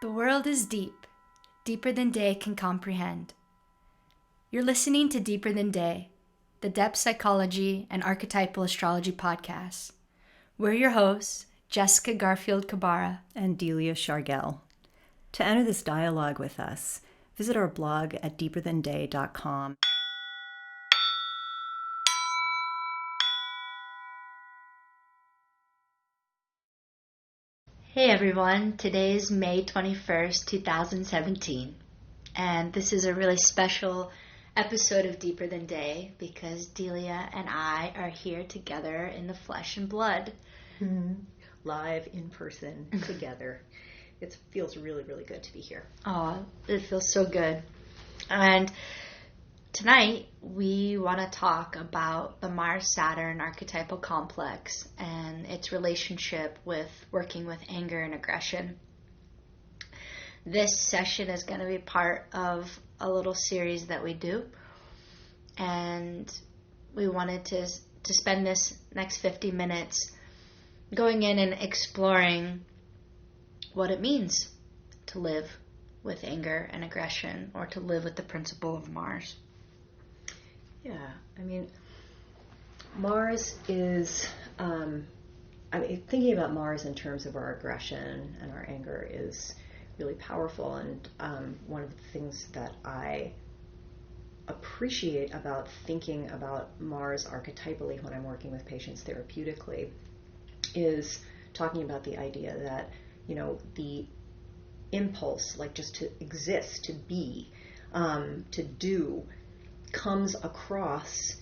The world is deep, deeper than day can comprehend. You're listening to Deeper Than Day, the depth psychology and archetypal astrology podcast. We're your hosts, Jessica Garfield-Kabbara and Delia Shargell. To enter this dialogue with us, visit our blog at deeperthanday.com. Hey everyone, today is May 21st, 2017, and this is a really special episode of Deeper Than Day because Delia and I are here together in the flesh and blood. Live in person together. It feels really, really good to be here. Oh, it feels so good. And tonight we want to talk about the Mars-Saturn archetypal complex and its relationship with working with anger and aggression. This session is going to be part of a little series that we do, and we wanted to spend this next 50 minutes going in and exploring what it means to live with anger and aggression, or to live with the principle of Mars. Yeah, I mean, Mars is, thinking about Mars in terms of our aggression and our anger is really powerful. And one of the things that I appreciate about thinking about Mars archetypally when I'm working with patients therapeutically is talking about the idea that, you know, the impulse, like just to exist, to be, to do, comes across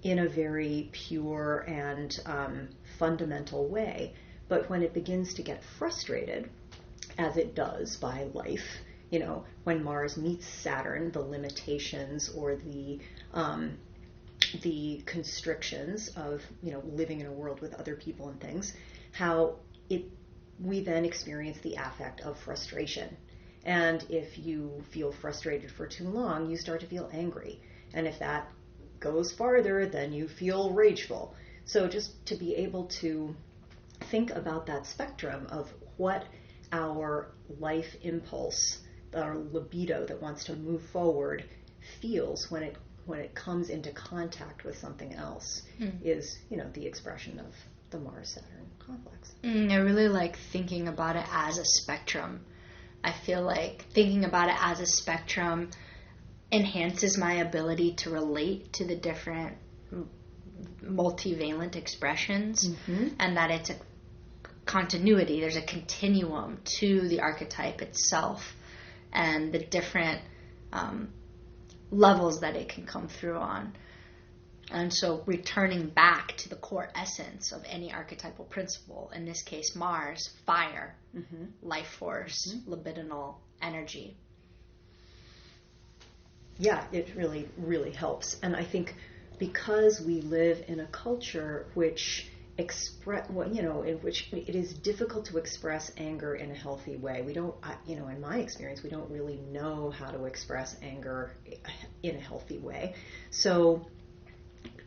in a very pure and fundamental way. But when it begins to get frustrated, as it does by life, you know, when Mars meets Saturn, the limitations or the constrictions of, you know, living in a world with other people and things, we then experience the affect of frustration. And if you feel frustrated for too long, you start to feel angry. And if that goes farther, then you feel rageful. So just to be able to think about that spectrum of what our life impulse, our libido that wants to move forward, feels when it comes into contact with something else is, you know, the expression of the Mars-Saturn complex. I really like thinking about it as a spectrum. I feel like thinking about it as a spectrum enhances my ability to relate to the different multivalent expressions, and that it's a continuity, there's a continuum to the archetype itself and the different levels that it can come through on. And so returning back to the core essence of any archetypal principle, in this case Mars, fire, life force, libidinal energy. Yeah, it really, really helps. And I think because we live in a culture which in which it is difficult to express anger in a healthy way. We don't, in my experience, we don't really know how to express anger in a healthy way. So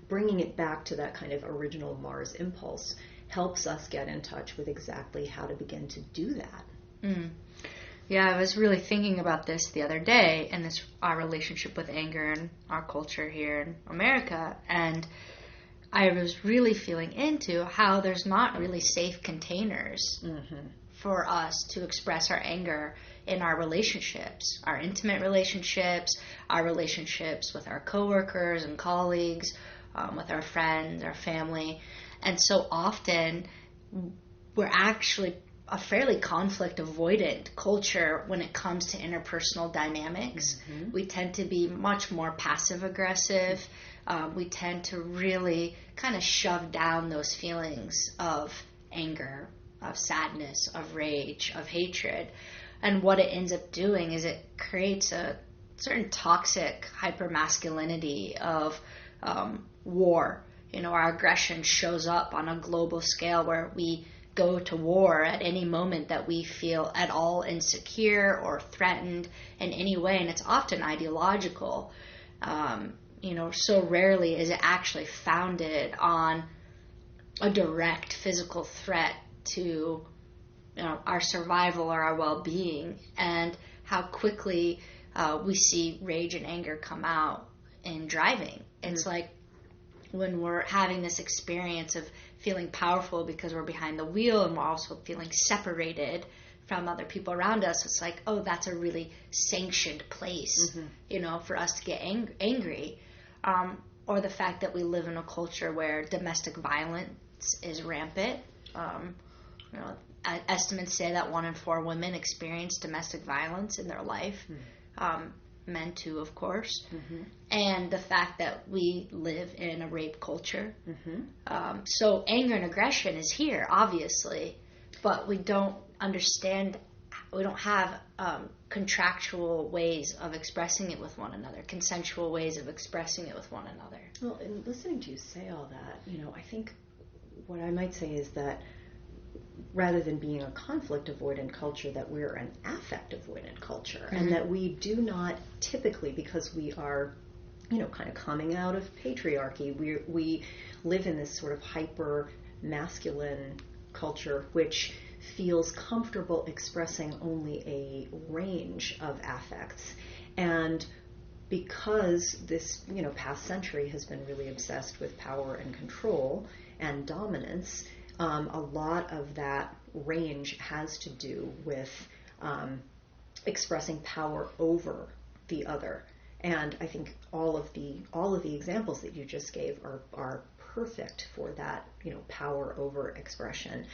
bringing it back to that kind of original Mars impulse helps us get in touch with exactly how to begin to do that. Yeah, I was really thinking about this the other day, and our relationship with anger in our culture here in America, and I was really feeling into how there's not really safe containers for us to express our anger in our relationships, our intimate relationships, our relationships with our coworkers and colleagues, with our friends, our family. And so often we're actually a fairly conflict-avoidant culture when it comes to interpersonal dynamics. We tend to be much more passive-aggressive. We tend to really kind of shove down those feelings of anger, of sadness, of rage, of hatred. And what it ends up doing is it creates a certain toxic hyper-masculinity of war. You know, our aggression shows up on a global scale where we go to war at any moment that we feel at all insecure or threatened in any way, and it's often ideological. So rarely is it actually founded on a direct physical threat to our survival or our well-being, and how quickly we see rage and anger come out in driving. It's like when we're having this experience of feeling powerful because we're behind the wheel, and we're also feeling separated from other people around us. It's like, oh, that's a really sanctioned place, for us to get angry. Or the fact that we live in a culture where domestic violence is rampant. Estimates say that 1 in 4 women experience domestic violence in their life. Men too, of course. And the fact that we live in a rape culture. So anger and aggression is here, obviously, but we don't understand, we don't have contractual ways of expressing it with one another, consensual ways of expressing it with one another. Well, in listening to you say all that, I think what I might say is that rather than being a conflict-avoidant culture, that we're an affect-avoidant culture, and that we do not typically, because we are, kind of coming out of patriarchy, we live in this sort of hyper-masculine culture, which feels comfortable expressing only a range of affects. And because this, past century has been really obsessed with power and control and dominance, a lot of that range has to do with expressing power over the other. And I think all of the examples that you just gave are perfect for that, power over expression,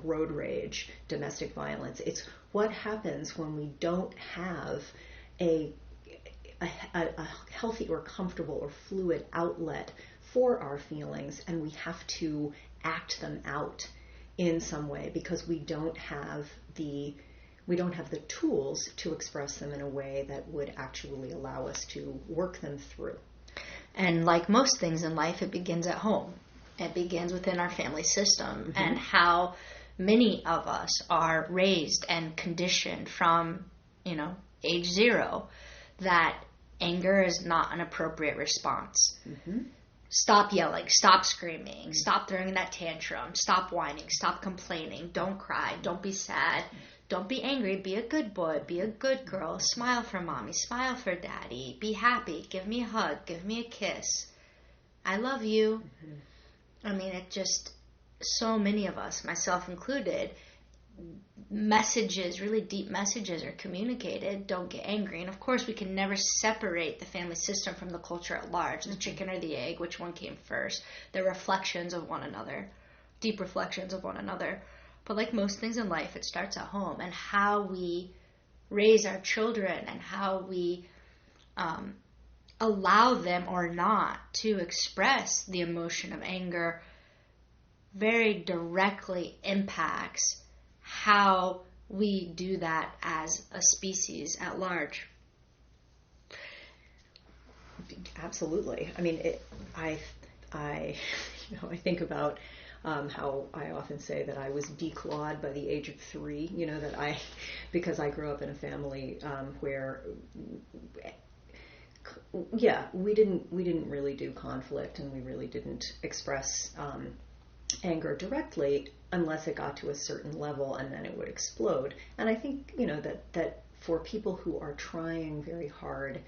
road rage, domestic violence. It's what happens when we don't have a healthy or comfortable or fluid outlet for our feelings, and we have to act them out in some way because we don't have the tools to express them in a way that would actually allow us to work them through. And like most things in life, it begins at home. It begins within our family system, and how many of us are raised and conditioned from, age 0, that anger is not an appropriate response. Stop yelling, stop screaming, stop throwing that tantrum, stop whining, stop complaining, don't cry, don't be sad, don't be angry, be a good boy, be a good girl, smile for mommy, smile for daddy, be happy, give me a hug, give me a kiss, I love you. I mean, it just, so many of us, myself included, messages, really deep messages are communicated, don't get angry. And of course we can never separate the family system from the culture at large, the chicken or the egg, which one came first. They're reflections of one another, deep reflections of one another. But like most things in life, it starts at home, and how we raise our children and how we allow them or not to express the emotion of anger very directly impacts how we do that as a species at large. Absolutely. I mean, I think about how I often say that I was declawed by the age of 3. Because I grew up in a family where, we didn't really do conflict, and we really didn't express anger directly unless it got to a certain level, and then it would explode. And I think, that for people who are trying very hard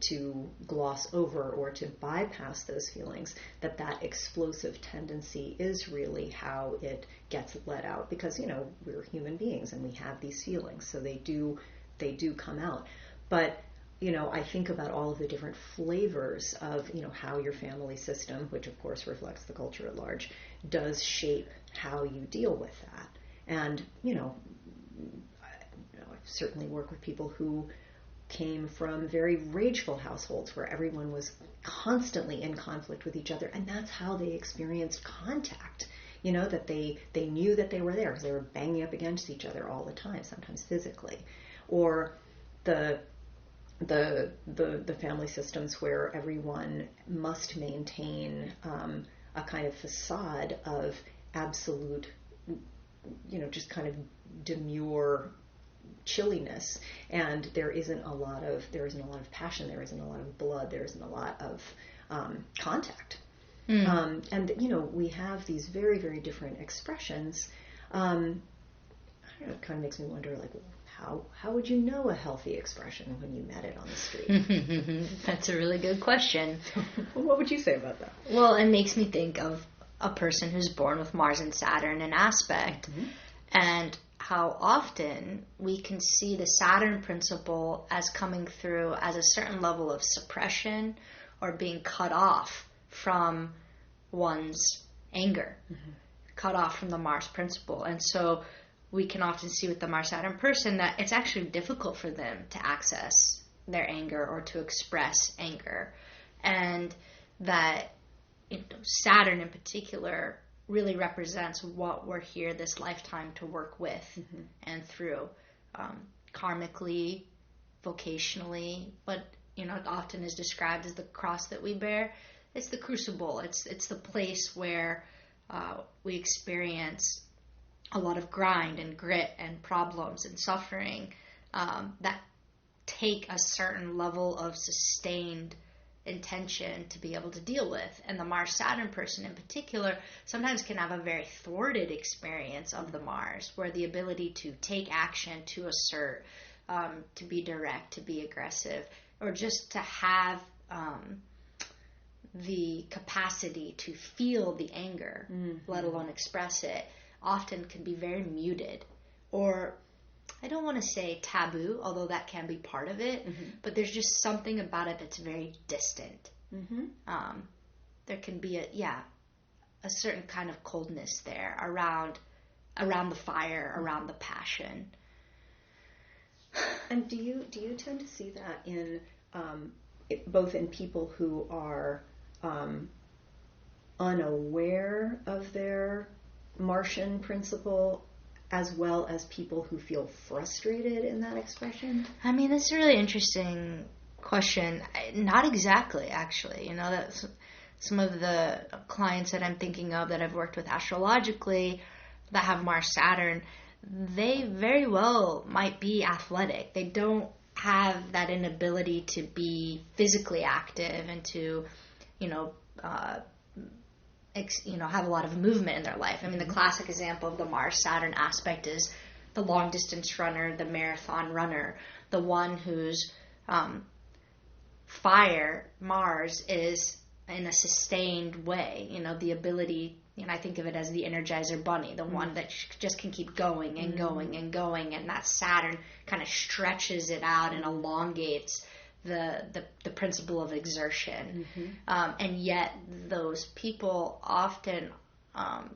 to gloss over or to bypass those feelings, that explosive tendency is really how it gets let out, because, we're human beings and we have these feelings, so they do come out. But I think about all of the different flavors of, how your family system, which of course reflects the culture at large, does shape how you deal with that. And, I've certainly worked with people who came from very rageful households where everyone was constantly in conflict with each other, and that's how they experienced contact. That they knew that they were there because they were banging up against each other all the time, sometimes physically. Or the family systems where everyone must maintain a kind of facade of absolute, just kind of demure chilliness, and there isn't a lot of passion, there isn't a lot of blood, there isn't a lot of contact. And we have these very, very different expressions. It kind of makes me wonder, like, how would you know a healthy expression when you met it on the street? That's a really good question. What would you say about that? Well, it makes me think of a person who's born with Mars and Saturn in aspect, and how often we can see the Saturn principle as coming through as a certain level of suppression or being cut off from one's anger, cut off from the Mars principle. And so we can often see with the Mars-Saturn person that it's actually difficult for them to access their anger or to express anger. And that Saturn in particular really represents what we're here this lifetime to work with and through, karmically, vocationally, but it often is described as the cross that we bear. It's the crucible. It's the place where we experience a lot of grind and grit and problems and suffering that take a certain level of sustained intention to be able to deal with. And the Mars-Saturn person in particular sometimes can have a very thwarted experience of the Mars, where the ability to take action, to assert, to be direct, to be aggressive, or just to have the capacity to feel the anger, let alone express it, often can be very muted, or I don't want to say taboo, although that can be part of it, but there's just something about it that's very distant. There can be a certain kind of coldness there around the fire, around the passion. And do you tend to see that in both in people who are unaware of their Martian principle, as well as people who feel frustrated in that expression? I mean, that's a really interesting question. Not exactly, actually. That some of the clients that I'm thinking of that I've worked with astrologically that have Mars-Saturn, they very well might be athletic. They don't have that inability to be physically active and to, have a lot of movement in their life. I mean, the classic example of the Mars-Saturn aspect is the long-distance runner, the marathon runner, the one whose fire, Mars, is in a sustained way. The ability, I think of it as the Energizer Bunny, the one that just can keep going and going and going, and that Saturn kind of stretches it out and elongates the principle of exertion. And yet those people often,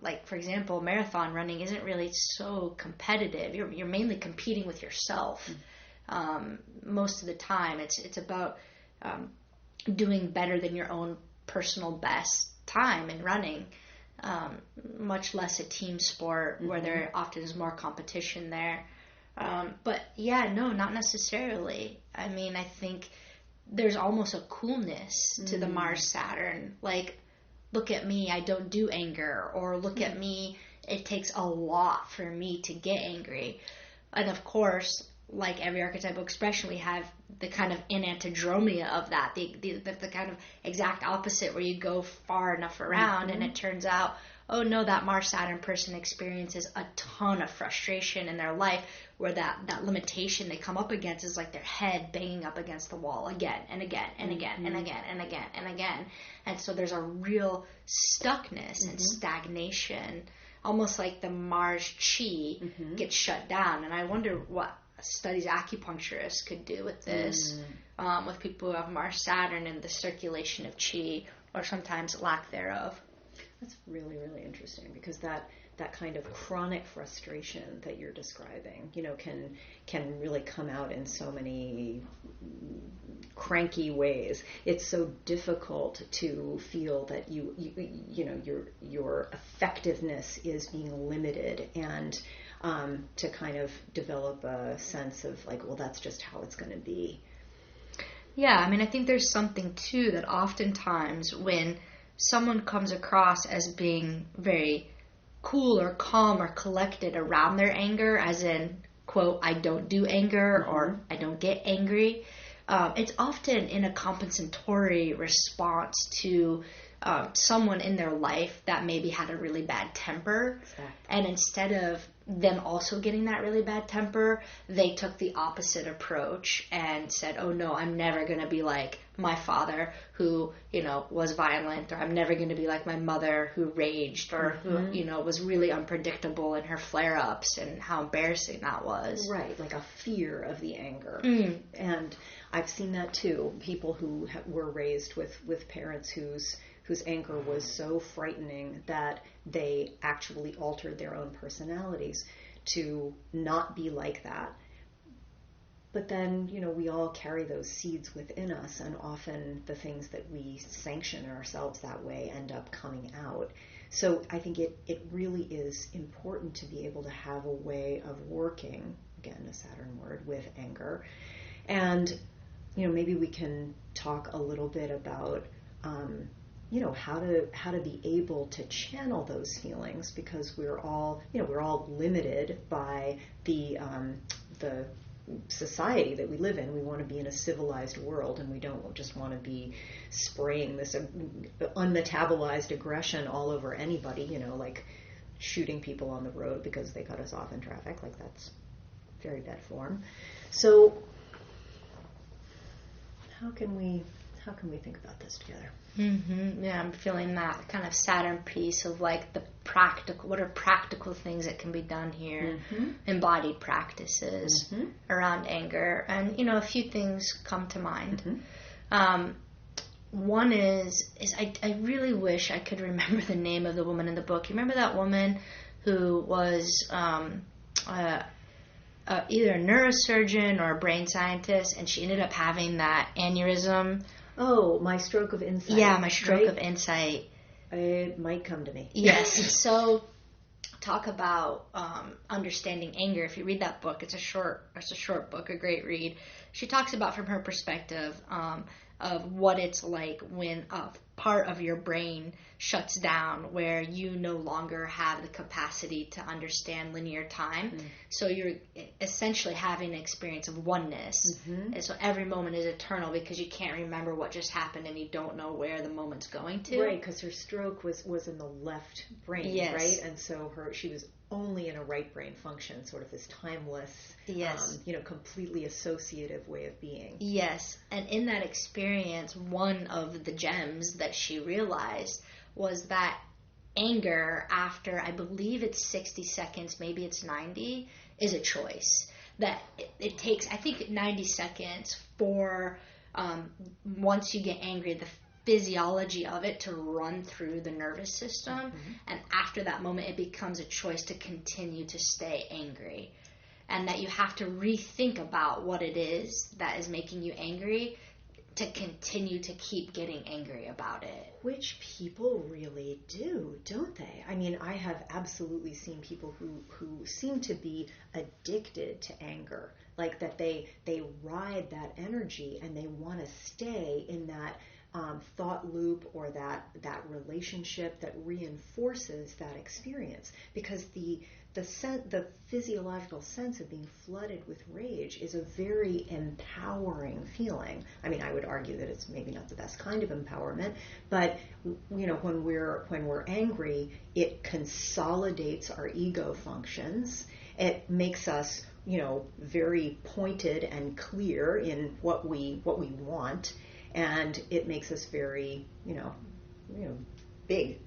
like for example, marathon running isn't really so competitive. You're mainly competing with yourself. Most of the time it's about doing better than your own personal best time in running, much less a team sport where there often is more competition there. But no, not necessarily. I mean, I think there's almost a coolness to the Mars-Saturn. Like, look at me, I don't do anger. Or look at me, it takes a lot for me to get angry. And of course, like every archetypal expression, we have the kind of enantidromia of that, the kind of exact opposite, where you go far enough around and it turns out, oh no, that Mars-Saturn person experiences a ton of frustration in their life, where that limitation they come up against is like their head banging up against the wall again and again and again and again and again and again. And so there's a real stuckness and stagnation, almost like the Mars chi gets shut down. And I wonder what studies acupuncturists could do with this, with people who have Mars-Saturn and the circulation of chi, or sometimes lack thereof. That's really, really interesting, because that kind of chronic frustration that you're describing, can really come out in so many cranky ways. It's so difficult to feel that your effectiveness is being limited, and to kind of develop a sense of like, well, that's just how it's going to be. Yeah, I mean, I think there's something too that oftentimes when someone comes across as being very cool or calm or collected around their anger, as in, quote, I don't do anger or I don't get angry, it's often in a compensatory response to someone in their life that maybe had a really bad temper. Exactly. And instead of them also getting that really bad temper, they took the opposite approach and said, oh no, I'm never going to be like my father who, was violent, or I'm never going to be like my mother who raged, or who, was really unpredictable in her flare-ups, and how embarrassing that was. Right, like a fear of the anger. And I've seen that too. People who were raised with parents whose anger was so frightening that they actually altered their own personalities to not be like that. But then, we all carry those seeds within us, and often the things that we sanction ourselves that way end up coming out. So I think it really is important to be able to have a way of working, again, a Saturn word, with anger. And, maybe we can talk a little bit about how to be able to channel those feelings, because we're all limited by the society that we live in. We want to be in a civilized world, and we don't just want to be spraying this unmetabolized aggression all over anybody, like shooting people on the road because they cut us off in traffic. Like, that's very bad form. So how can we think about this together? Yeah, I'm feeling that kind of Saturn piece of like the practical, what are practical things that can be done here, embodied practices around anger. And, a few things come to mind. One is I really wish I could remember the name of the woman in the book. You remember that woman who was either a neurosurgeon or a brain scientist, and she ended up having that aneurysm? Oh, my stroke of insight. Yeah, my stroke of insight. It might come to me. Yes. So talk about understanding anger. If you read that book, it's a short book, a great read. She talks about, from her perspective, of what it's like when a part of your brain shuts down, where you no longer have the capacity to understand linear time. So you're essentially having an experience of oneness. And so every moment is eternal, because you can't remember what just happened, and you don't know where the moment's going to. Right, because her stroke was in the left brain, right? And so she was only in a right brain function, sort of this timeless, completely associative way of being. Yes, and in that experience, one of the gems that she realized was that anger, after, I believe it's 60 seconds, maybe it's 90, is a choice. That it takes, I think, 90 seconds for, once you get angry, the physiology of it to run through the nervous system, and after that moment it becomes a choice to continue to stay angry, and that you have to rethink about what it is that is making you angry to continue to keep getting angry about it. Which people really do, don't they? I mean, I have absolutely seen people who seem to be addicted to anger, like that they ride that energy and they want to stay in that thought loop, or that relationship that reinforces that experience, because the physiological sense of being flooded with rage is a very empowering feeling. I mean, I would argue that it's maybe not the best kind of empowerment, but when we're angry, it consolidates our ego functions. It makes us very pointed and clear in what we want. And it makes us very, big.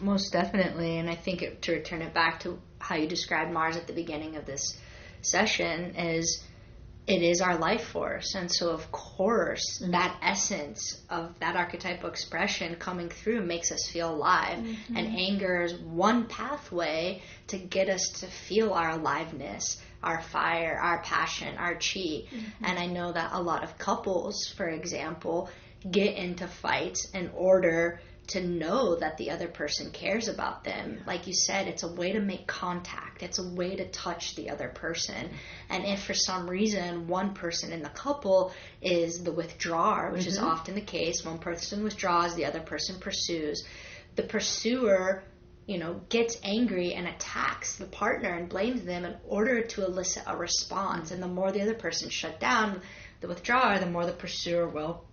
Most definitely. And I think to return it back to how you described Mars at the beginning of this session, it is our life force. And so, of course, that essence of that archetypal expression coming through makes us feel alive. And anger is one pathway to get us to feel our aliveness, our fire, our passion, our chi. And I know that a lot of couples, for example, get into fights in order to know that the other person cares about them. Like you said, it's a way to make contact. It's a way to touch the other person. And if for some reason one person in the couple is the withdrawer, which is often the case, one person withdraws, the other person pursues. The pursuer gets angry and attacks the partner and blames them in order to elicit a response. And the more the other person shut down, the withdrawer, the more the pursuer will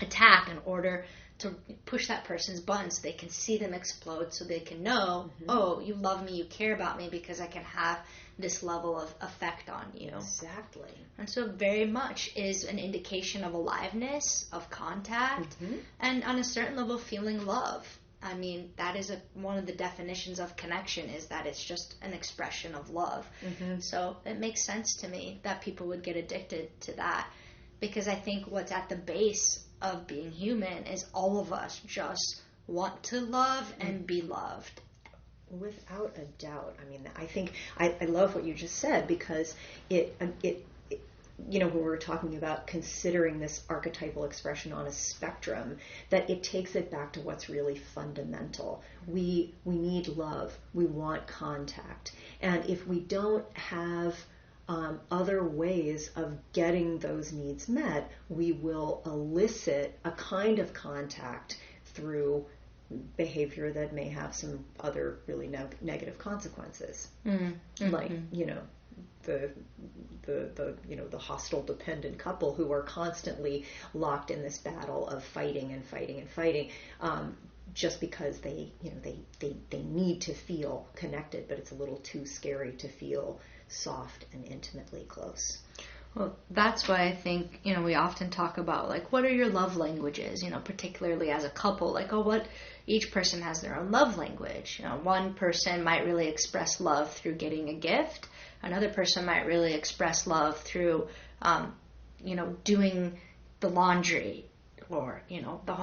attack in order to push that person's buttons so they can see them explode, so they can know, oh, you love me, you care about me because I can have this level of effect on you. Exactly. And so very much is an indication of aliveness, of contact, and on a certain level feeling love. I mean, that is one of the definitions of connection, is that it's just an expression of love. So it makes sense to me that people would get addicted to that, because I think what's at the base of being human is all of us just want to love and be loved. Without a doubt. I mean, I think I love what you just said, because it you know, when we're talking about considering this archetypal expression on a spectrum, that it takes it back to what's really fundamental. We need love. We want contact. And if we don't have other ways of getting those needs met, we will elicit a kind of contact through behavior that may have some other really negative consequences. Like, you know, the hostile dependent couple who are constantly locked in this battle of fighting and fighting and fighting, just because they need to feel connected, but it's a little too scary to feel soft and intimately close. Well, that's why I think, you know, we often talk about, like, what are your love languages, you know, particularly as a couple, like, oh, what, each person has their own love language. You know, one person might really express love through getting a gift. Another person might really express love through, you know, doing the laundry, or, you know, the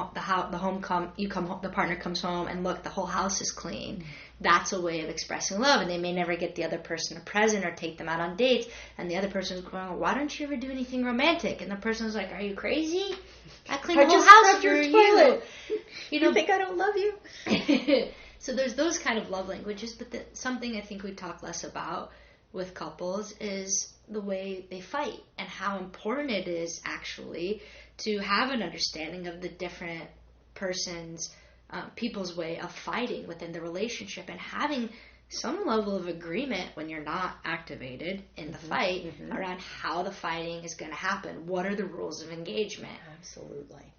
partner comes home and look, the whole house is clean. That's a way of expressing love, and they may never get the other person a present or take them out on dates, and the other person is going, why don't you ever do anything romantic? And the person's like, are you crazy? I clean the whole house for you. You know, think I don't love you? So there's those kind of love languages, but something I think we talk less about with couples is the way they fight, and how important it is actually to have an understanding of the different people's way of fighting within the relationship, and having some level of agreement when you're not activated in the fight around how the fighting is going to happen. What are the rules of engagement? Absolutely.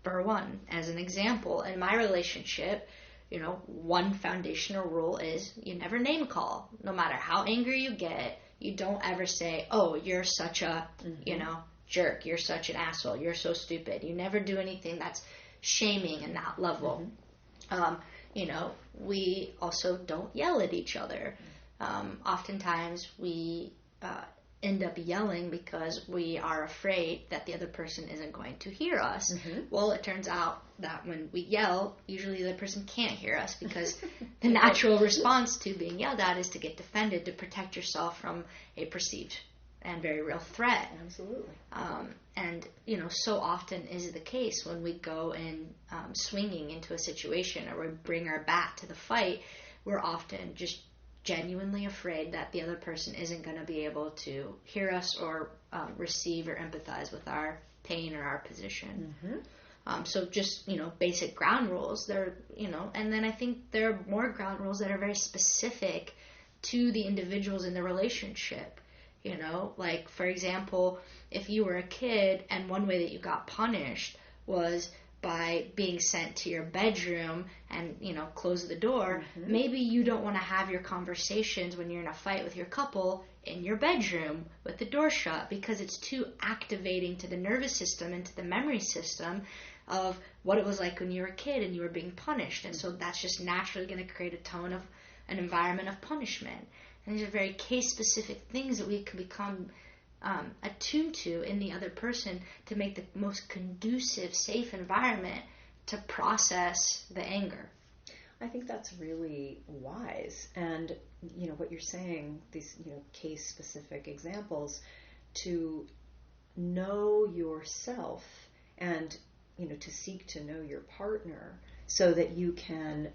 For one, as an example, in my relationship, you know, one foundational rule is you never name call. No matter how angry you get, you don't ever say, oh, you're such a, you know, jerk. You're such an asshole. You're so stupid. You never do anything that's shaming in that level. You know, we also don't yell at each other. Oftentimes we end up yelling because we are afraid that the other person isn't going to hear us. Well, it turns out that when we yell, usually the other person can't hear us, because the natural response to being yelled at is to get defended, to protect yourself from a perceived and very real threat. Absolutely. And, you know, so often is the case when we go in swinging into a situation, or we bring our bat to the fight, we're often just genuinely afraid that the other person isn't going to be able to hear us or receive or empathize with our pain or our position. So just, you know, basic ground rules there, you know, and then I think there are more ground rules that are very specific to the individuals in the relationship. You know, like, for example, if you were a kid and one way that you got punished was by being sent to your bedroom and, you know, close the door, maybe you don't want to have your conversations when you're in a fight with your couple in your bedroom with the door shut, because it's too activating to the nervous system and to the memory system of what it was like when you were a kid and you were being punished. And so that's just naturally going to create a tone of an environment of punishment. And these are very case-specific things that we can become attuned to in the other person to make the most conducive, safe environment to process the anger. I think that's really wise. And, you know, what you're saying, these, you know, case-specific examples, to know yourself and, you know, to seek to know your partner so that you can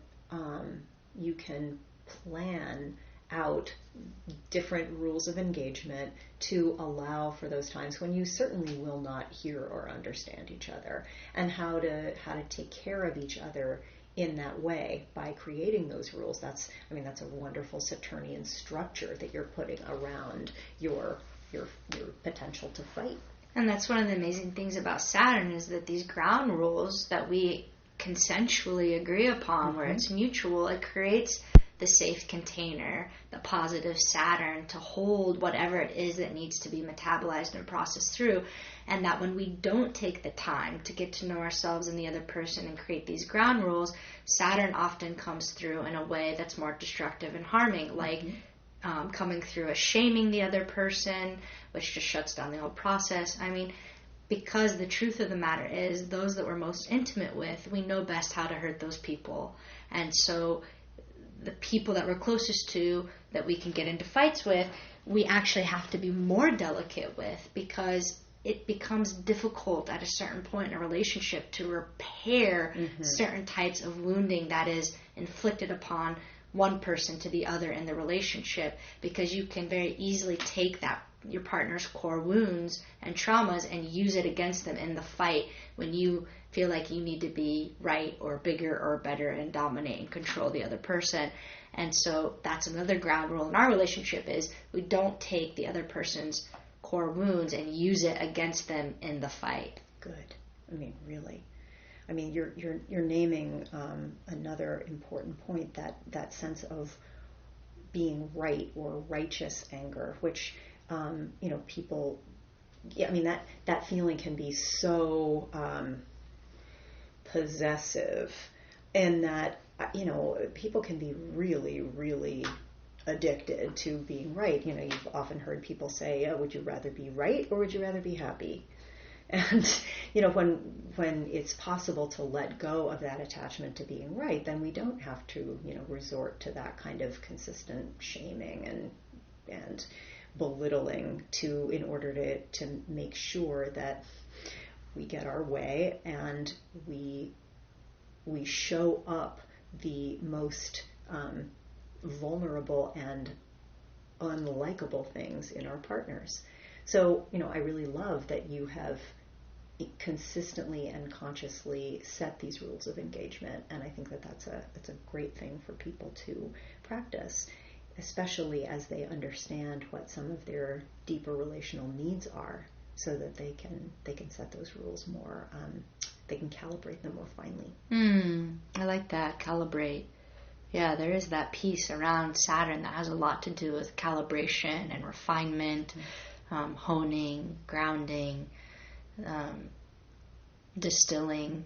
plan out different rules of engagement to allow for those times when you certainly will not hear or understand each other, and how to take care of each other in that way by creating those rules. That's a wonderful Saturnian structure that you're putting around your potential to fight. And that's one of the amazing things about Saturn, is that these ground rules that we consensually agree upon, where it's mutual, it creates the safe container, the positive Saturn, to hold whatever it is that needs to be metabolized and processed through. And that when we don't take the time to get to know ourselves and the other person and create these ground rules, Saturn often comes through in a way that's more destructive and harming, like coming through as shaming the other person, which just shuts down the whole process. I mean, because the truth of the matter is, those that we're most intimate with, we know best how to hurt those people. And so the people that we're closest to, that we can get into fights with, we actually have to be more delicate with, because it becomes difficult at a certain point in a relationship to repair certain types of wounding that is inflicted upon one person to the other in the relationship, because you can very easily take that, your partner's core wounds and traumas, and use it against them in the fight when you feel like you need to be right or bigger or better and dominate and control the other person. And so that's another ground rule in our relationship, is we don't take the other person's core wounds and use it against them in the fight. Good. I mean, really. I mean, you're naming another important point, that sense of being right or righteous anger, which people. Yeah, I mean that feeling can be so possessive, and that people can be really, really addicted to being right. You've often heard people say, would you rather be right or would you rather be happy? And when it's possible to let go of that attachment to being right, then we don't have to resort to that kind of consistent shaming and belittling in order to make sure that we get our way and we show up the most vulnerable and unlikable things in our partners. So, I really love that you have consistently and consciously set these rules of engagement, and I think that's a great thing for people to practice, especially as they understand what some of their deeper relational needs are, so that they can set those rules more. They can calibrate them more finely. I like that, calibrate. Yeah, there is that piece around Saturn that has a lot to do with calibration and refinement, honing, grounding, distilling.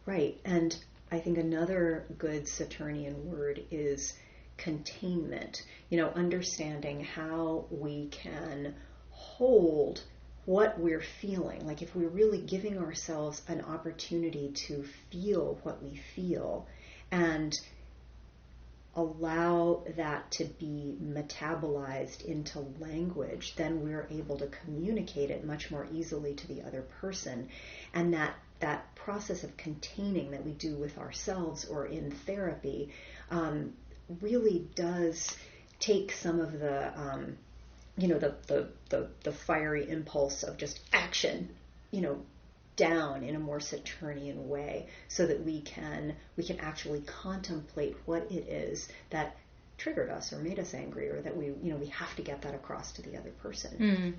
Right. And I think another good Saturnian word is containment. Understanding how we can hold what we're feeling. Like, if we're really giving ourselves an opportunity to feel what we feel and allow that to be metabolized into language, then we're able to communicate it much more easily to the other person. And that process of containing that we do with ourselves or in therapy really does take some of the the fiery impulse of just action, down in a more Saturnian way, so that we can actually contemplate what it is that triggered us or made us angry, or that we have to get that across to the other person.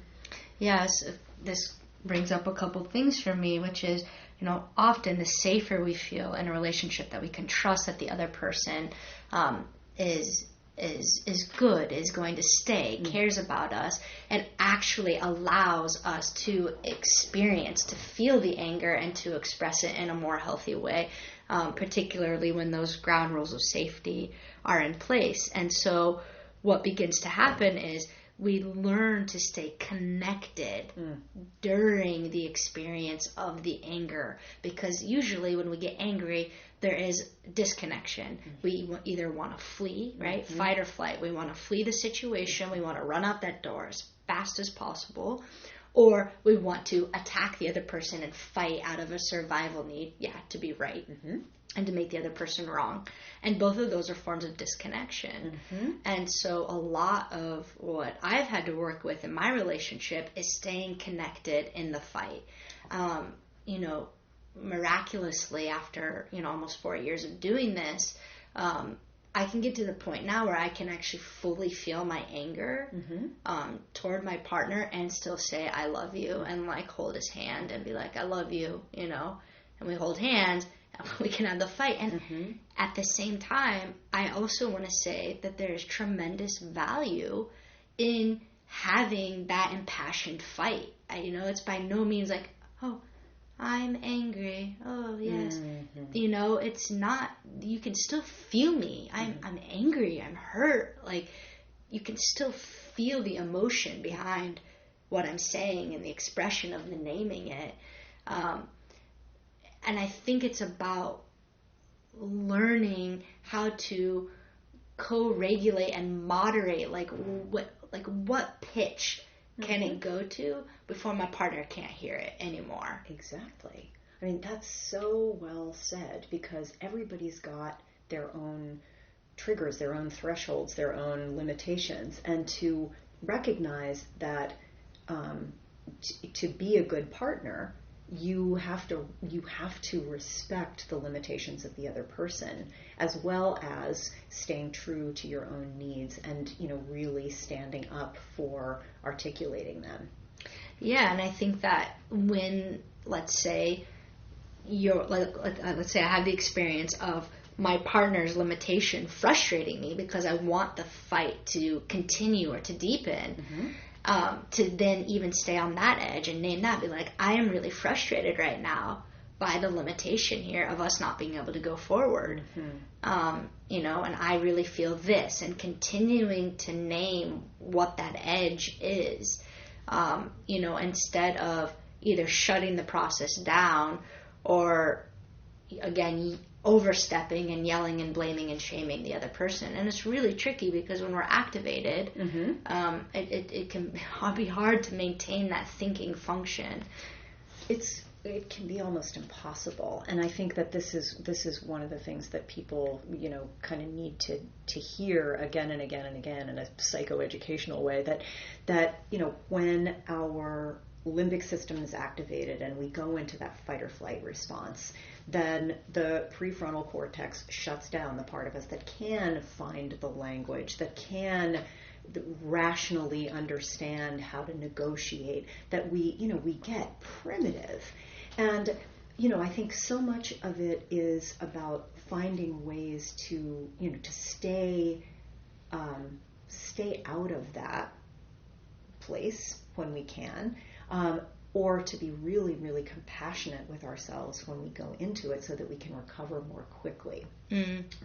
Yes, this brings up a couple things for me, which is, often the safer we feel in a relationship, that we can trust that the other person is good, is going to stay, cares about us, and actually allows us to experience, to feel the anger and to express it in a more healthy way, particularly when those ground rules of safety are in place. And so what begins to happen is we learn to stay connected during the experience of the anger, because usually when we get angry, there is disconnection. We either want to flee, right? Fight or flight. We want to flee the situation. We want to run out that door as fast as possible. Or we want to attack the other person and fight out of a survival need, to be right, and to make the other person wrong. And both of those are forms of disconnection. And so a lot of what I've had to work with in my relationship is staying connected in the fight. Miraculously, after almost 4 years of doing this, I can get to the point now where I can actually fully feel my anger toward my partner and still say I love you, and like hold his hand and be like I love you, you know, and we hold hands and we can have the fight. And at the same time, I also want to say that there's tremendous value in having that impassioned fight. You know, it's by no means like, oh, I'm angry. Oh, yes. You know, it's not, you can still feel me. I'm angry. I'm hurt. Like, you can still feel the emotion behind what I'm saying and the expression of the naming it. And I think it's about learning how to co-regulate and moderate, like what pitch can it go to before my partner can't hear it anymore. Exactly. I mean, that's so well said, because everybody's got their own triggers, their own thresholds, their own limitations, and to recognize that to be a good partner, you have to respect the limitations of the other person, as well as staying true to your own needs and, you know, really standing up for articulating them. Yeah, and I think that when, let's say let's say I have the experience of my partner's limitation frustrating me because I want the fight to continue or to deepen, to then even stay on that edge and name that, be like, I am really frustrated right now by the limitation here of us not being able to go forward. You know, and I really feel this, and continuing to name what that edge is, you know, instead of either shutting the process down or, again, overstepping and yelling and blaming and shaming the other person. And it's really tricky because when we're activated, it can be hard to maintain that thinking function. It can be almost impossible. And I think that this is one of the things that people, you know, kind of need to hear again and again and again in a psychoeducational way, that you know, when our limbic system is activated and we go into that fight or flight response, then the prefrontal cortex shuts down, the part of us that can find the language, that can rationally understand how to negotiate, that we get primitive. And, you know, I think so much of it is about finding ways to, you know, to stay out of that place when we can, or to be really, really compassionate with ourselves when we go into it so that we can recover more quickly.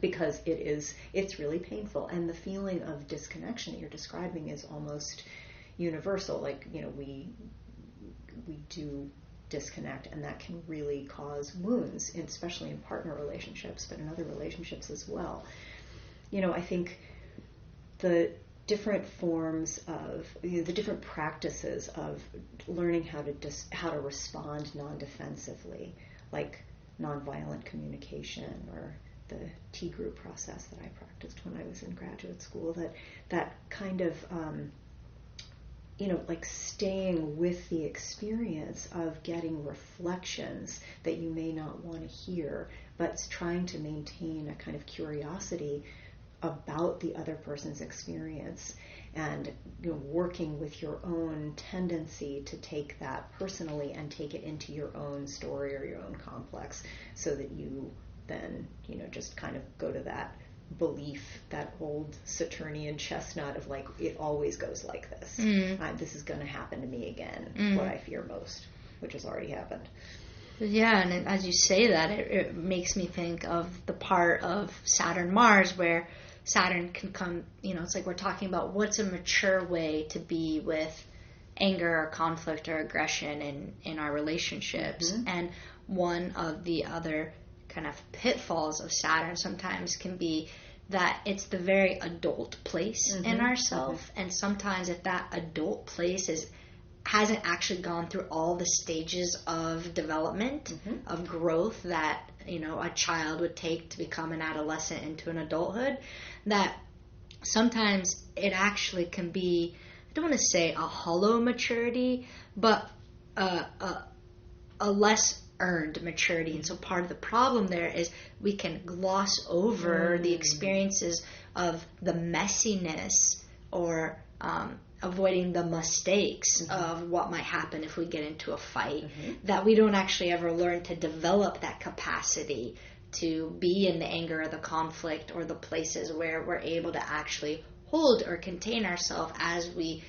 Because it's really painful. And the feeling of disconnection that you're describing is almost universal. Like, you know, we do disconnect, and that can really cause wounds, especially in partner relationships, but in other relationships as well. You know, I think the different forms of, you know, the different practices of learning how to respond non-defensively, like nonviolent communication or the T group process that I practiced when I was in graduate school, that kind of you know, like staying with the experience of getting reflections that you may not want to hear, but trying to maintain a kind of curiosity about the other person's experience, and, you know, working with your own tendency to take that personally and take it into your own story or your own complex, so that you then, you know, just kind of go to that belief, that old Saturnian chestnut of like, it always goes like this. This is going to happen to me again, what I fear most, which has already happened. Yeah, and as you say that, it makes me think of the part of Saturn-Mars where Saturn can come, you know, it's like we're talking about what's a mature way to be with anger or conflict or aggression in our relationships. And one of the other kind of pitfalls of Saturn sometimes can be that it's the very adult place in ourselves. And sometimes if that adult place hasn't actually gone through all the stages of development, of growth that, you know, a child would take to become an adolescent into an adulthood, that sometimes it actually can be, I don't want to say a hollow maturity, but a less earned maturity. And so part of the problem there is we can gloss over the experiences of the messiness or avoiding the mistakes of what might happen if we get into a fight, that we don't actually ever learn to develop that capacity to be in the anger or the conflict or the places where we're able to actually hold or contain ourselves as we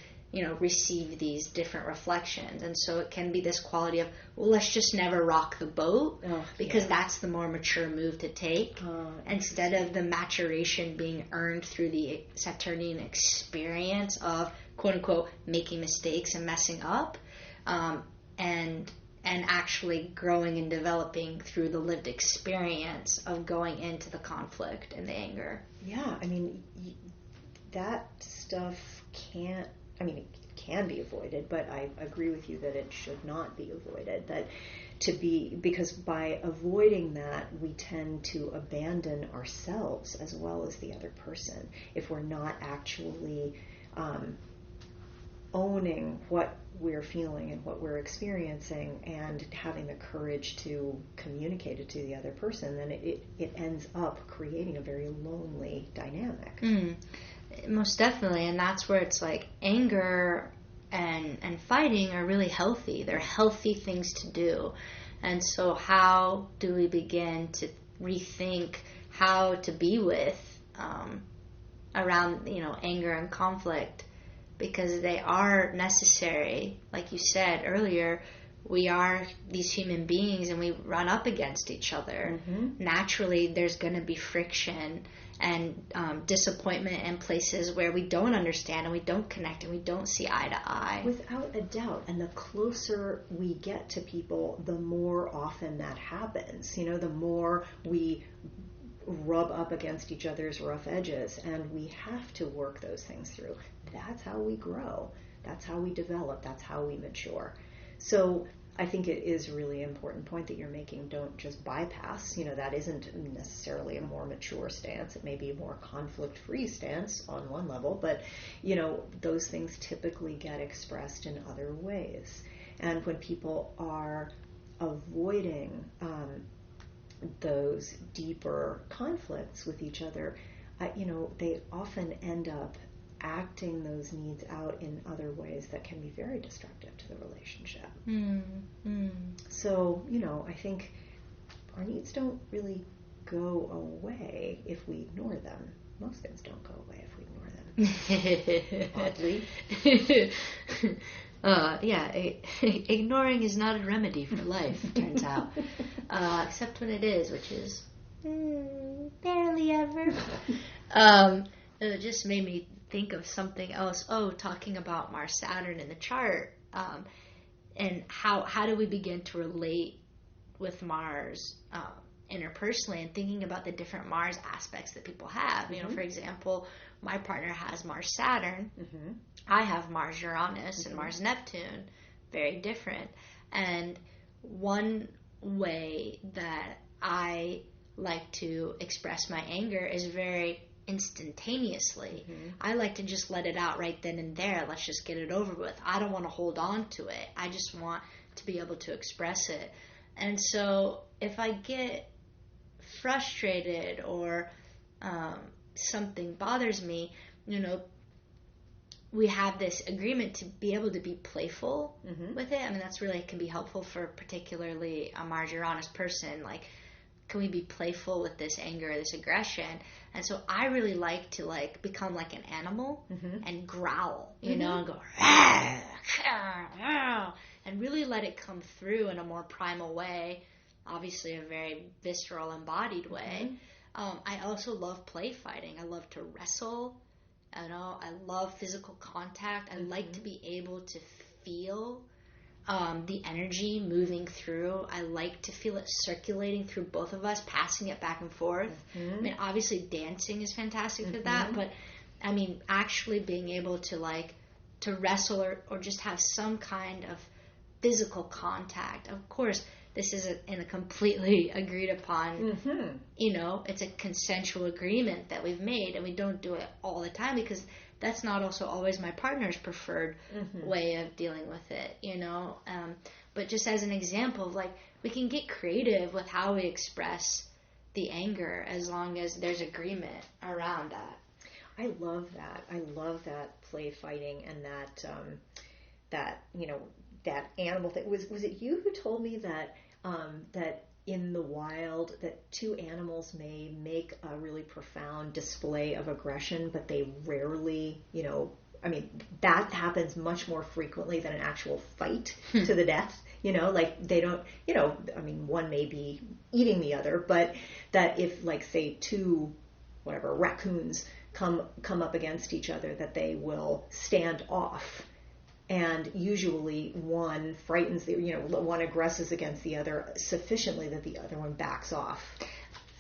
receive these different reflections. And so it can be this quality of, well, let's just never rock the boat, because that's the more mature move to take, instead of the maturation being earned through the Saturnian experience of, quote unquote, making mistakes and messing up, and actually growing and developing through the lived experience of going into the conflict and the anger. Yeah, I mean, that stuff it can be avoided, but I agree with you that it should not be avoided. Because by avoiding that, we tend to abandon ourselves as well as the other person if we're not actually owning what we're feeling and what we're experiencing and having the courage to communicate it to the other person. Then it ends up creating a very lonely dynamic. Most definitely. And that's where it's like anger and fighting are really healthy. They're healthy things to do. And so how do we begin to rethink how to be with around anger and conflict, because they are necessary. Like you said earlier, we are these human beings and we run up against each other. Naturally, there's going to be friction and disappointment in places where we don't understand and we don't connect and we don't see eye to eye. Without a doubt. And the closer we get to people, the more often that happens. The more we rub up against each other's rough edges, and we have to work those things through. That's how we grow. That's how we develop. That's how we mature. So I think it is a really important point that you're making. Don't just bypass. That isn't necessarily a more mature stance. It may be a more conflict-free stance on one level, but those things typically get expressed in other ways. And when people are avoiding those deeper conflicts with each other, they often end up acting those needs out in other ways that can be very destructive to the relationship. So, I think our needs don't really go away if we ignore them. Most things don't go away if we ignore them. Oddly. Ignoring is not a remedy for life, it turns out. Except when it is, which is barely ever. It just made me think of something else. Talking about Mars-Saturn in the chart, and how do we begin to relate with Mars interpersonally, and thinking about the different Mars aspects that people have. For example, my partner has Mars-Saturn. I have Mars-Uranus and Mars-Neptune. Very different. And one way that I like to express my anger is very instantaneously. I like to just let it out right then and there. Let's just get it over with. I don't want to hold on to it. I just want to be able to express it. And so if I get frustrated or something bothers me, we have this agreement to be able to be playful with it. I mean, that's really can be helpful for particularly a Mars-Uranus person. Like, can we be playful with this anger or this aggression? And so I really like to become like an animal and growl, and go and really let it come through in a more primal way, obviously a very visceral, embodied way. I also love play fighting. I love to wrestle. I love physical contact. I like to be able to feel the energy moving through. I like to feel it circulating through both of us, passing it back and forth. I mean, obviously dancing is fantastic for that, but I mean, actually being able to wrestle or just have some kind of physical contact. Of course, this is in a completely agreed upon, it's a consensual agreement that we've made, and we don't do it all the time because that's not also always my partner's preferred way of dealing with it, But just as an example of we can get creative with how we express the anger as long as there's agreement around that. I love that. I love that play fighting and that that animal thing. Was it you who told me that that in the wild that two animals may make a really profound display of aggression, but they rarely, that happens much more frequently than an actual fight to the death. Like they don't, one may be eating the other, but that if, like, say, two, raccoons come up against each other, that they will stand off. And usually one frightens one aggresses against the other sufficiently that the other one backs off.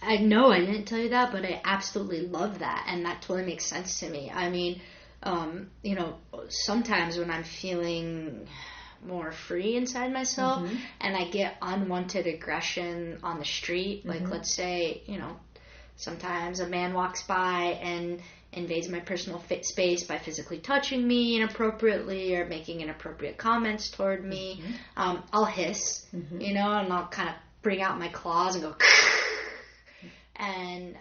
I know I didn't tell you that, but I absolutely love that. And that totally makes sense to me. I mean, sometimes when I'm feeling more free inside myself, mm-hmm. and I get unwanted aggression on the street, like, mm-hmm. let's say, sometimes a man walks by and invades my personal space by physically touching me inappropriately or making inappropriate comments toward me. Mm-hmm. I'll hiss, mm-hmm. And I'll kind of bring out my claws and go, and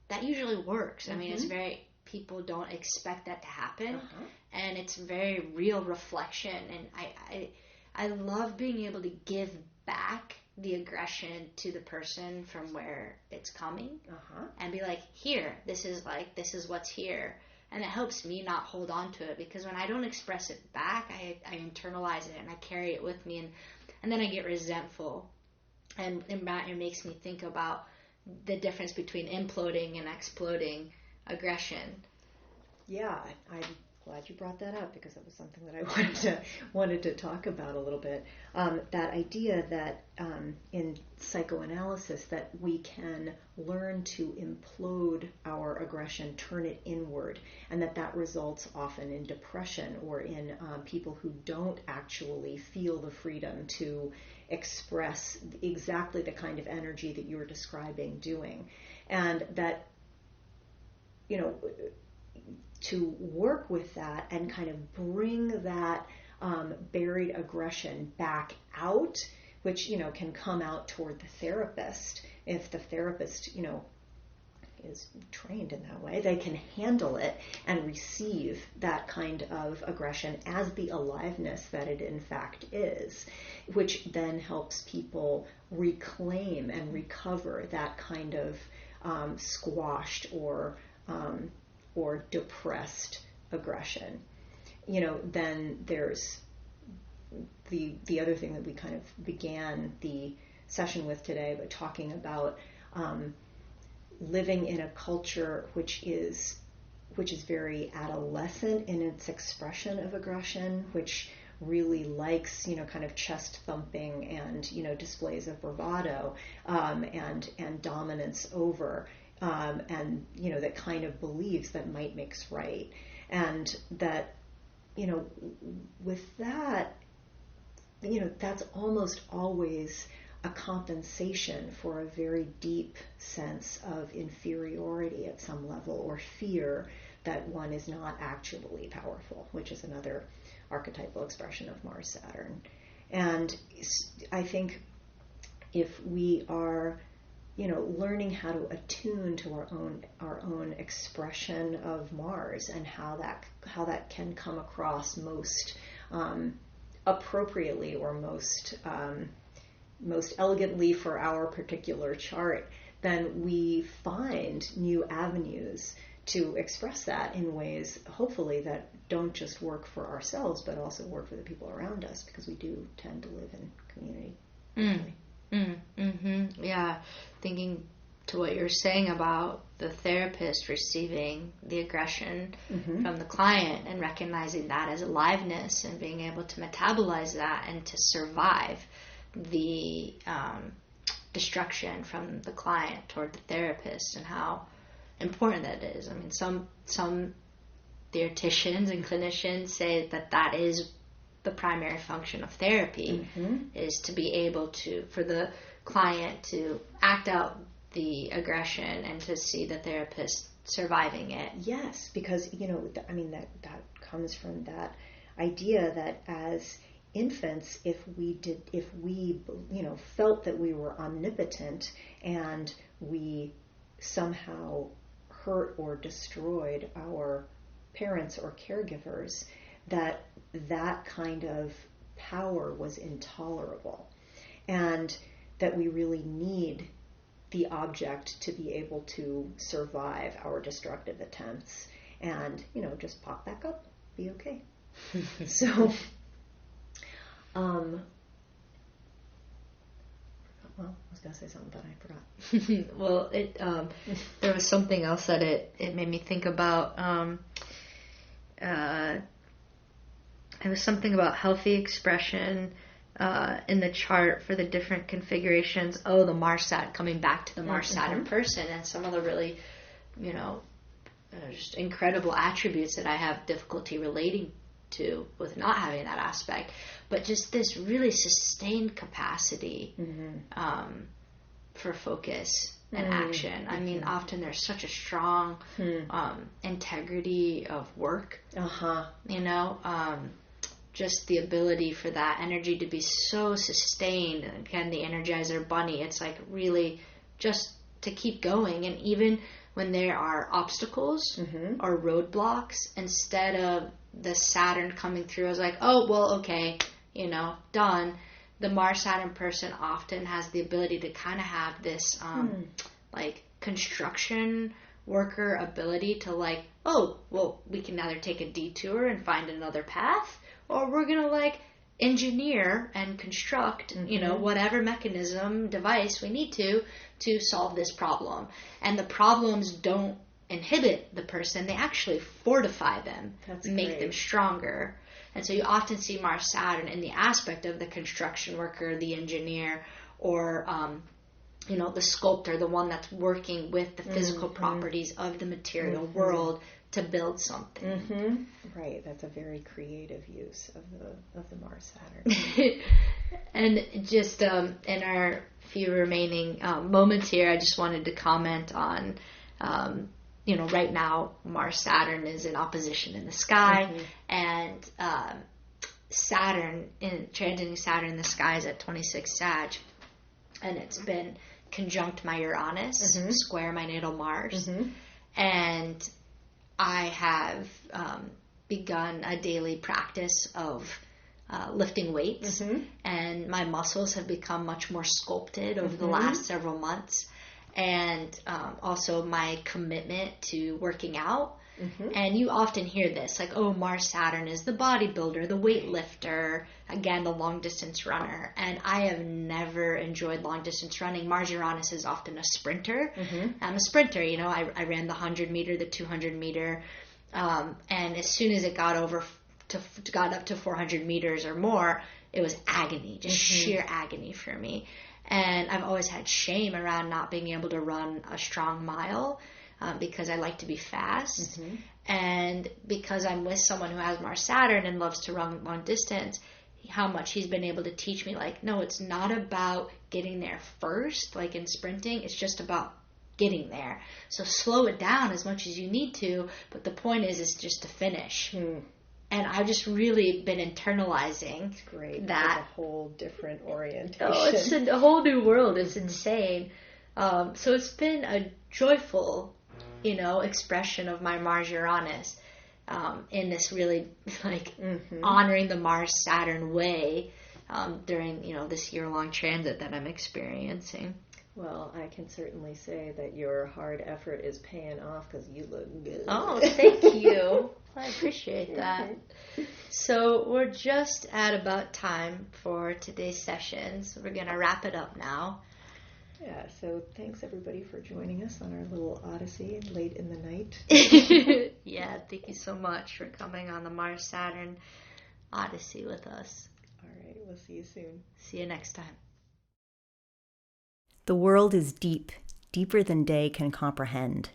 that usually works. Mm-hmm. I mean, it's very, people don't expect that to happen, uh-huh. and it's very real reflection. And I love being able to give back the aggression to the person from where it's coming, uh-huh. and be like, here, this is what's here. And it helps me not hold on to it, because when I don't express it back, I internalize it and I carry it with me, and then I get resentful, and it makes me think about the difference between imploding and exploding aggression. Yeah, I'm glad you brought that up, because that was something that I wanted to talk about a little bit. That idea that in psychoanalysis that we can learn to implode our aggression, turn it inward, and that results often in depression or in people who don't actually feel the freedom to express exactly the kind of energy that you were describing doing. And that, to work with that and kind of bring that buried aggression back out, which, can come out toward the therapist. If the therapist, is trained in that way, they can handle it and receive that kind of aggression as the aliveness that it in fact is, which then helps people reclaim and recover that kind of squashed or depressed aggression. Then there's the other thing that we kind of began the session with today, but talking about living in a culture which is very adolescent in its expression of aggression, which really likes, kind of chest thumping and, displays of bravado, and dominance over, and, that kind of believes that might makes right. And that, with that, that's almost always a compensation for a very deep sense of inferiority at some level, or fear that one is not actually powerful, which is another archetypal expression of Mars-Saturn. And I think if we are, learning how to attune to our own expression of Mars, and how that can come across most appropriately, or most elegantly for our particular chart, then we find new avenues to express that in ways, hopefully, that don't just work for ourselves, but also work for the people around us, because we do tend to live in community. Mm-hmm. Yeah, thinking to what you're saying about the therapist receiving the aggression, mm-hmm. from the client, and recognizing that as aliveness, and being able to metabolize that and to survive the destruction from the client toward the therapist, and how important that is. I mean, some theoreticians and clinicians say that is the primary function of therapy, mm-hmm. is to be able to, for the client to act out the aggression and to see the therapist surviving it. Yes, because, that comes from that idea that as infants, if we felt that we were omnipotent and we somehow hurt or destroyed our parents or caregivers, that kind of power was intolerable, and that we really need the object to be able to survive our destructive attempts and, just pop back up, be okay. So, well, I was going to say something, but I forgot. Well, there was something else that it made me think about. It was something about healthy expression in the chart for the different configurations. Oh, the Mars-Saturn, coming back to the Mars-Saturn person, and some of the really, just incredible attributes that I have difficulty relating to with not having that aspect. But just this really sustained capacity for focus and action. I mean, often there's such a strong integrity of work. Just the ability for that energy to be so sustained. And again, the Energizer Bunny, it's like really just to keep going. And even when there are obstacles or roadblocks, instead of the Saturn coming through as like, oh, well, okay, done. The Mars-Saturn person often has the ability to kind of have this like construction worker ability to like, oh, well, we can either take a detour and find another path, or we're going to like engineer and construct, whatever mechanism, device we need to solve this problem. And the problems don't inhibit the person. They actually fortify them, make them stronger. And so you often see Mars-Saturn in the aspect of the construction worker, the engineer, or, the sculptor, the one that's working with the physical properties of the material world to build something. Right. That's a very creative use of the Mars-Saturn. And just in our few remaining moments here, I just wanted to comment on, right now Mars-Saturn is in opposition in the sky, and transiting Saturn in the sky is at 26 Sag, and it's been conjunct my Uranus, square my natal Mars, and I have begun a daily practice of lifting weights, and my muscles have become much more sculpted over the last several months, and also my commitment to working out. And you often hear this, like, oh, Mars-Saturn is the bodybuilder, the weightlifter, again, the long-distance runner. And I have never enjoyed long-distance running. Mars-Uranus is often a sprinter. I'm a sprinter, I ran the 100-meter, the 200-meter, and as soon as it got up to 400 meters or more, it was agony, just sheer agony for me. And I've always had shame around not being able to run a strong mile, because I like to be fast. And because I'm with someone who has Mars-Saturn and loves to run long distance, how much he's been able to teach me, like, no, it's not about getting there first, like in sprinting, it's just about getting there. So slow it down as much as you need to, but the point is just to finish. And I've just really been internalizing that. It's a whole different orientation. Oh, it's a whole new world. It's insane. So it's been a joyful, expression of my Mars-Uranus in this really, like, honoring the Mars-Saturn way during, this year-long transit that I'm experiencing. Well, I can certainly say that your hard effort is paying off because you look good. Oh, thank you. I appreciate that. So we're just at about time for today's session, so we're going to wrap it up now. Yeah, so thanks everybody for joining us on our little odyssey late in the night. Yeah, thank you so much for coming on the Mars-Saturn Odyssey with us. All right, we'll see you soon. See you next time. The world is deep, deeper than day can comprehend.